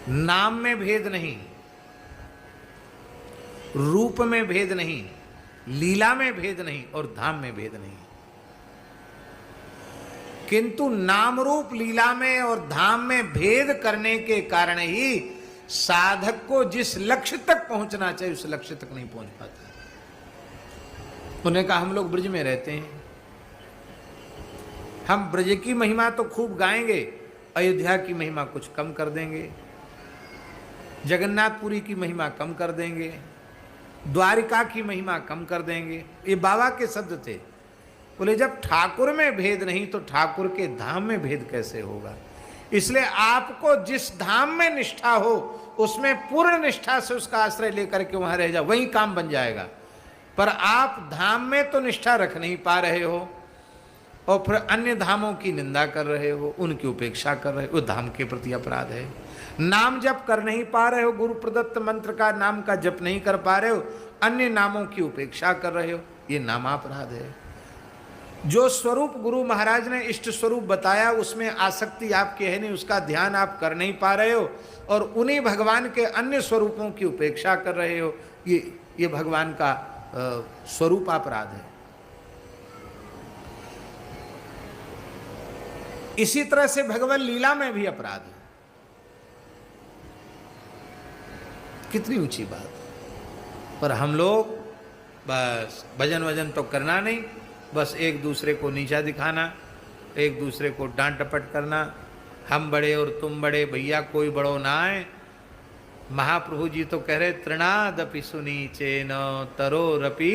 नाम में भेद नहीं, रूप में भेद नहीं, लीला में भेद नहीं और धाम में भेद नहीं, किंतु नाम रूप लीला में और धाम में भेद करने के कारण ही साधक को जिस लक्ष्य तक पहुंचना चाहिए उस लक्ष्य तक नहीं पहुंच पाता। उन्हें कहा हम लोग ब्रज में रहते हैं, हम ब्रज की महिमा तो खूब गाएंगे, अयोध्या की महिमा कुछ कम कर देंगे, जगन्नाथपुरी की महिमा कम कर देंगे, द्वारिका की महिमा कम कर देंगे। ये बाबा के शब्द थे। बोले जब ठाकुर में भेद नहीं तो ठाकुर के धाम में भेद कैसे होगा। इसलिए आपको जिस धाम में निष्ठा हो उसमें पूर्ण निष्ठा से उसका आश्रय लेकर के वहां रह जाओ, वही काम बन जाएगा। पर आप धाम में तो निष्ठा रख नहीं पा रहे हो और फिर अन्य धामों की निंदा कर रहे हो, उनकी उपेक्षा कर रहे हो, धाम के प्रति अपराध है। नाम जप कर नहीं पा रहे हो, गुरु प्रदत्त मंत्र का नाम का जप नहीं कर पा रहे हो, अन्य नामों की उपेक्षा कर रहे हो, ये नामापराध है। जो स्वरूप गुरु महाराज ने इष्ट स्वरूप बताया उसमें आसक्ति आपकी है नहीं, उसका ध्यान आप कर नहीं पा रहे हो और उन्हीं भगवान के अन्य स्वरूपों की उपेक्षा कर रहे हो, ये भगवान का स्वरूप अपराध है। इसी तरह से भगवान लीला में भी अपराध है। कितनी ऊंची बात। पर हम लोग बस भजन वजन तो करना नहीं, बस एक दूसरे को नीचा दिखाना, एक दूसरे को डांट टपट करना, हम बड़े और तुम बड़े, भैया कोई बड़ो ना है। महाप्रभु जी तो कह रहे तृणादपि सुनीचेन तरोरपि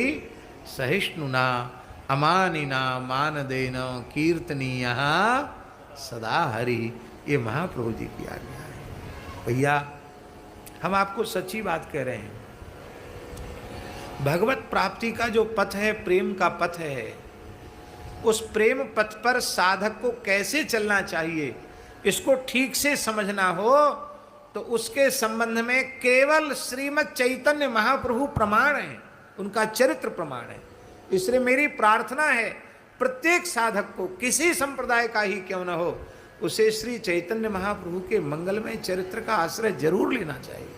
सहिष्णुना अमानिना मानदेन कीर्तनीय सदा हरि। ये महाप्रभु जी की आज्ञा है। भैया हम आपको सच्ची बात कह रहे हैं, भगवत प्राप्ति का जो पथ है, प्रेम का पथ है, उस प्रेम पथ पर साधक को कैसे चलना चाहिए इसको ठीक से समझना हो तो उसके संबंध में केवल श्रीमद् चैतन्य महाप्रभु प्रमाण है, उनका चरित्र प्रमाण है। इसलिए मेरी प्रार्थना है प्रत्येक साधक को, किसी संप्रदाय का ही क्यों न हो, उसे श्री चैतन्य महाप्रभु के मंगलमय चरित्र का आश्रय जरूर लेना चाहिए।